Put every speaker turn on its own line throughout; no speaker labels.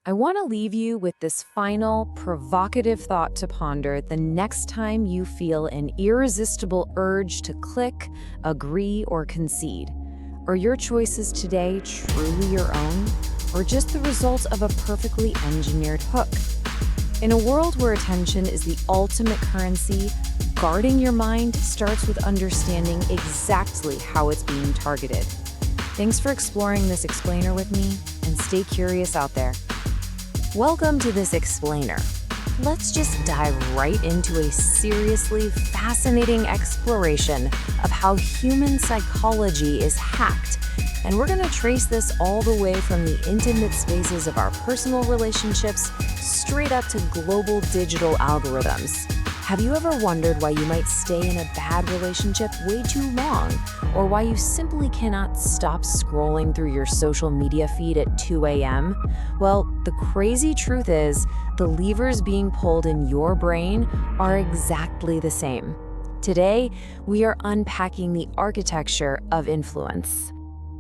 I want to leave you with this final, provocative thought to ponder the next time you feel an irresistible urge to click, agree, or concede. Are your choices today truly your own, or just the result of a perfectly engineered hook? In a world where attention is the ultimate currency, guarding your mind starts with understanding exactly how it's being targeted. Thanks for exploring this explainer with me, and stay curious out there. Welcome to this explainer. Let's just dive right into a seriously fascinating exploration of how human psychology is hacked. And we're going to trace this all the way from the intimate spaces of our personal relationships straight up to global digital algorithms. Have you ever wondered why you might stay in a bad relationship way too long, or why you simply cannot stop scrolling through your social media feed at 2 a.m.? Well, the crazy truth is, the levers being pulled in your brain are exactly the same. Today, we are unpacking the architecture of influence.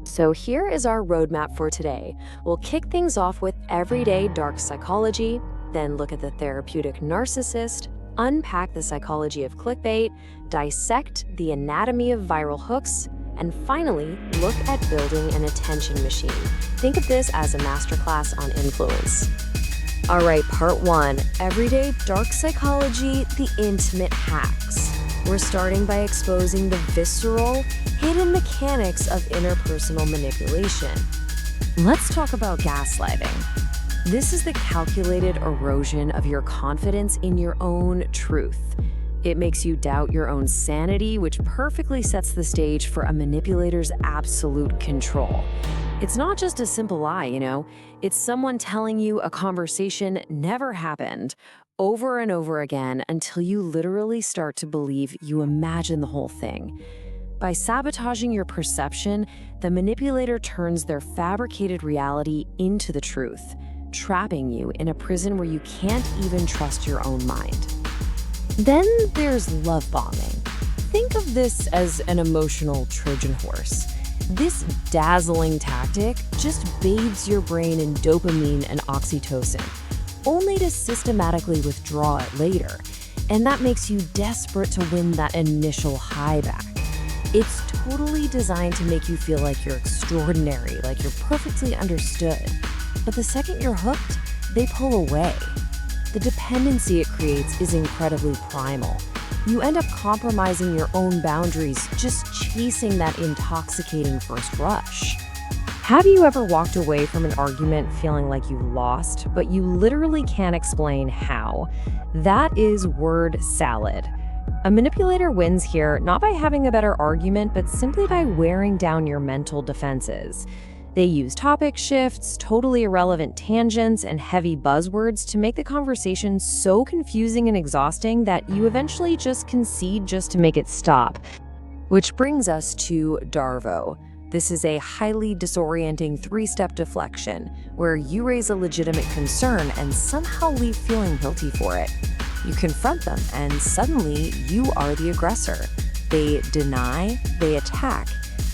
So here is our roadmap for today. We'll kick things off with everyday dark psychology, then look at the therapeutic narcissist, unpack the psychology of clickbait, dissect the anatomy of viral hooks, and finally, look at building an attention machine. Think of this as a masterclass on influence. All right, part one, everyday dark psychology, the intimate hacks. We're starting by exposing the visceral, hidden mechanics of interpersonal manipulation. Let's talk about gaslighting. This is the calculated erosion of your confidence in your own truth. It makes you doubt your own sanity, which perfectly sets the stage for a manipulator's absolute control. It's not just a simple lie, it's someone telling you a conversation never happened over and over again until you literally start to believe you imagine the whole thing. By sabotaging your perception, the manipulator turns their fabricated reality into the truth, trapping you in a prison where you can't even trust your own mind. Then there's love bombing. Think of this as an emotional Trojan horse. This dazzling tactic just bathes your brain in dopamine and oxytocin, only to systematically withdraw it later. And that makes you desperate to win that initial high back. It's totally designed to make you feel like you're extraordinary, like you're perfectly understood. But the second you're hooked, they pull away. The dependency it creates is incredibly primal. You end up compromising your own boundaries just chasing that intoxicating first rush. Have you ever walked away from an argument feeling like you lost, but you literally can't explain how? That is word salad. A manipulator wins here not by having a better argument, but simply by wearing down your mental defenses. They use topic shifts, totally irrelevant tangents, and heavy buzzwords to make the conversation so confusing and exhausting that you eventually just concede just to make it stop. Which brings us to Darvo. This is a highly disorienting three-step deflection, where you raise a legitimate concern and somehow leave feeling guilty for it. You confront them, and suddenly you are the aggressor. They deny, they attack,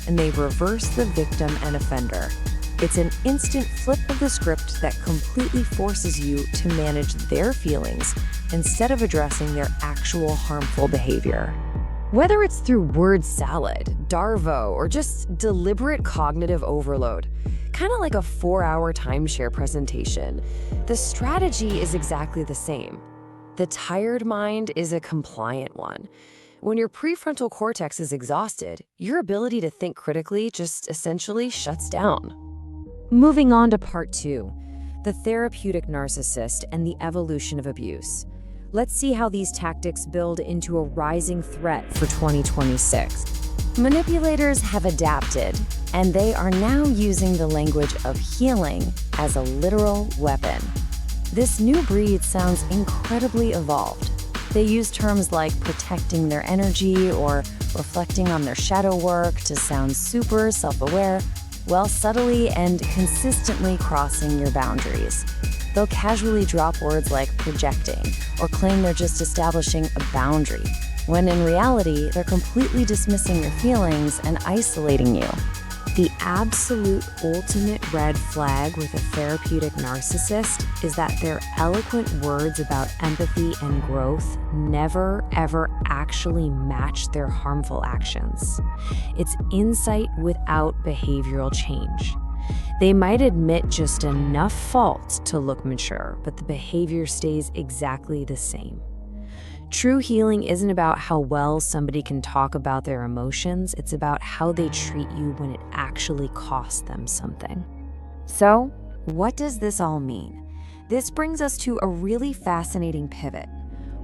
and they reverse the victim and offender. It's an instant flip of the script that completely forces you to manage their feelings instead of addressing their actual harmful behavior. Whether it's through word salad, Darvo, or just deliberate cognitive overload, kind of like a 4-hour timeshare presentation, the strategy is exactly the same. The tired mind is a compliant one. When your prefrontal cortex is exhausted, your ability to think critically just essentially shuts down. Moving on to part two, the therapeutic narcissist and the evolution of abuse. Let's see how these tactics build into a rising threat for 2026. Manipulators have adapted, and they are now using the language of healing as a literal weapon. This new breed sounds incredibly evolved. They use terms like protecting their energy or reflecting on their shadow work to sound super self-aware, while subtly and consistently crossing your boundaries. They'll casually drop words like projecting or claim they're just establishing a boundary, when in reality, they're completely dismissing your feelings and isolating you. The absolute ultimate red flag with a therapeutic narcissist is that their eloquent words about empathy and growth never, ever actually match their harmful actions. It's insight without behavioral change. They might admit just enough fault to look mature, but the behavior stays exactly the same. True healing isn't about how well somebody can talk about their emotions, it's about how they treat you when it actually costs them something. So, what does this all mean? This brings us to a really fascinating pivot.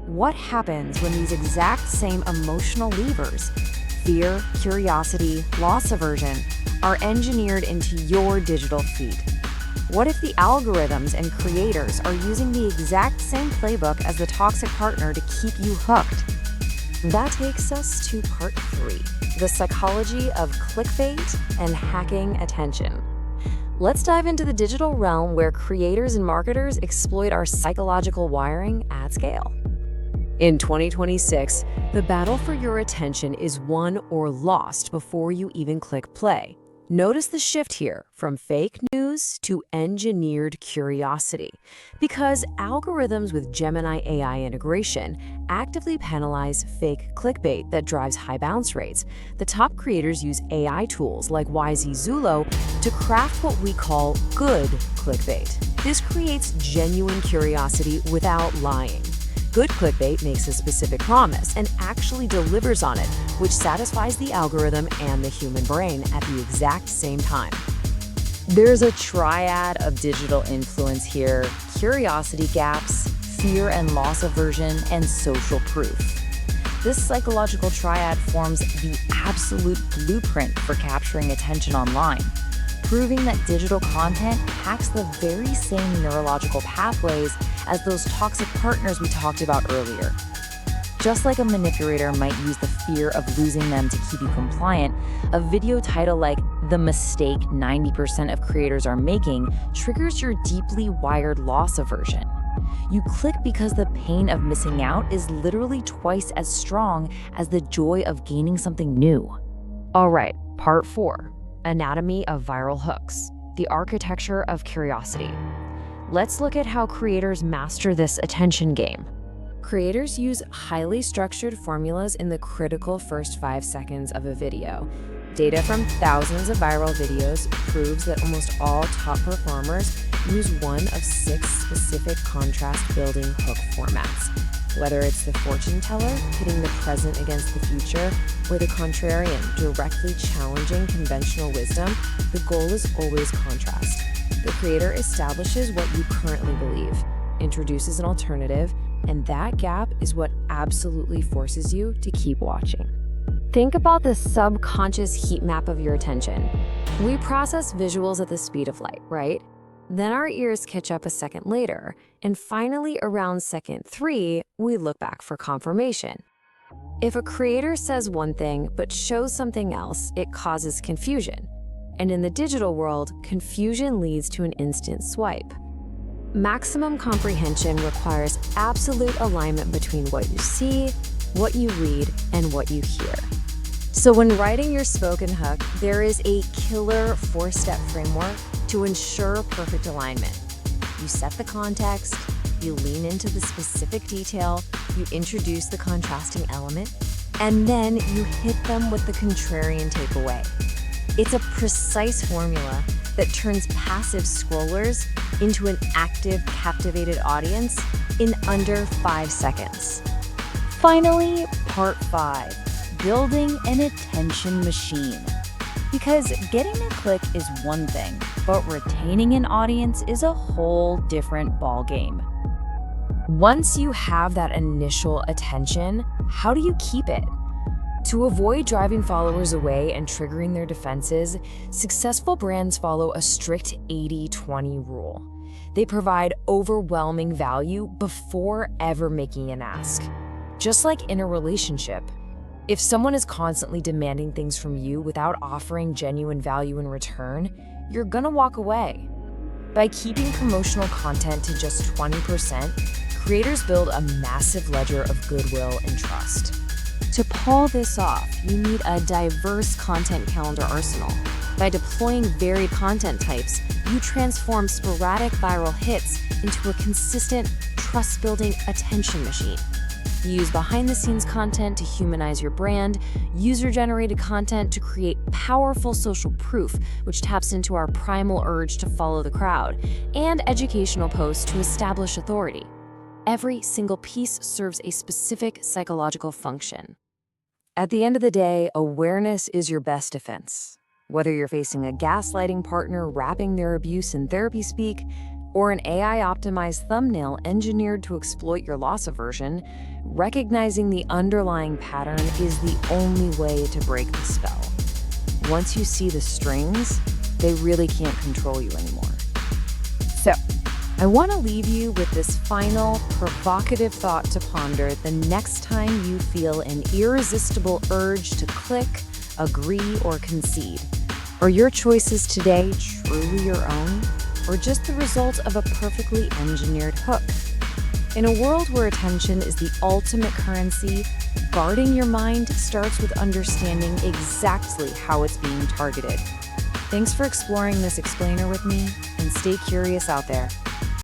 What happens when these exact same emotional levers, fear, curiosity, loss aversion, are engineered into your digital feed? What if the algorithms and creators are using the exact same playbook as the toxic partner to keep you hooked? That takes us to part 3, the psychology of clickbait and hacking attention. Let's dive into the digital realm where creators and marketers exploit our psychological wiring at scale. In 2026, the battle for your attention is won or lost before you even click play. Notice the shift here from fake news to engineered curiosity, because algorithms with Gemini AI integration actively penalize fake clickbait that drives high bounce rates. The top creators use AI tools like YZZulo to craft what we call good clickbait. This creates genuine curiosity without lying. Good clickbait makes a specific promise and actually delivers on it, which satisfies the algorithm and the human brain at the exact same time. There's a triad of digital influence here: curiosity gaps, fear and loss aversion, and social proof. This psychological triad forms the absolute blueprint for capturing attention online, proving that digital content hacks the very same neurological pathways as those toxic partners we talked about earlier. Just like a manipulator might use the fear of losing them to keep you compliant, a video title like "The Mistake 90% of Creators Are Making" triggers your deeply wired loss aversion. You click because the pain of missing out is literally twice as strong as the joy of gaining something new. All right, part 4. Anatomy of viral hooks, the architecture of curiosity. Let's look at how creators master this attention game. Creators use highly structured formulas in the critical first 5 seconds of a video. Data from thousands of viral videos proves that almost all top performers use one of 6 specific contrast-building hook formats. Whether it's the fortune teller pitting the present against the future, or the contrarian directly challenging conventional wisdom, the goal is always contrast. The creator establishes what you currently believe, introduces an alternative, and that gap is what absolutely forces you to keep watching. Think about the subconscious heat map of your attention. We process visuals at the speed of light, right? Then our ears catch up a second later, and finally around second 3, we look back for confirmation. If a creator says one thing but shows something else, it causes confusion. And in the digital world, confusion leads to an instant swipe. Maximum comprehension requires absolute alignment between what you see, what you read, and what you hear. So when writing your spoken hook, there is a killer 4-step framework to ensure perfect alignment. You set the context, you lean into the specific detail, you introduce the contrasting element, and then you hit them with the contrarian takeaway. It's a precise formula that turns passive scrollers into an active, captivated audience in under 5 seconds. Finally, part 5, building an attention machine. Because getting a click is one thing, but retaining an audience is a whole different ballgame. Once you have that initial attention, how do you keep it? To avoid driving followers away and triggering their defenses, successful brands follow a strict 80-20 rule. They provide overwhelming value before ever making an ask. Just like in a relationship, if someone is constantly demanding things from you without offering genuine value in return, you're gonna walk away. By keeping promotional content to just 20%, creators build a massive ledger of goodwill and trust. To pull this off, you need a diverse content calendar arsenal. By deploying varied content types, you transform sporadic viral hits into a consistent, trust-building attention machine. You use behind-the-scenes content to humanize your brand, user-generated content to create powerful social proof, which taps into our primal urge to follow the crowd, and educational posts to establish authority. Every single piece serves a specific psychological function. At the end of the day, awareness is your best defense. Whether you're facing a gaslighting partner wrapping their abuse in therapy speak, or an AI-optimized thumbnail engineered to exploit your loss aversion, recognizing the underlying pattern is the only way to break the spell. Once you see the strings, they really can't control you anymore. So, I want to leave you with this final, provocative thought to ponder the next time you feel an irresistible urge to click, agree, or concede. Are your choices today truly your own, or just the result of a perfectly engineered hook? In a world where attention is the ultimate currency, guarding your mind starts with understanding exactly how it's being targeted. Thanks for exploring this explainer with me, and stay curious out there.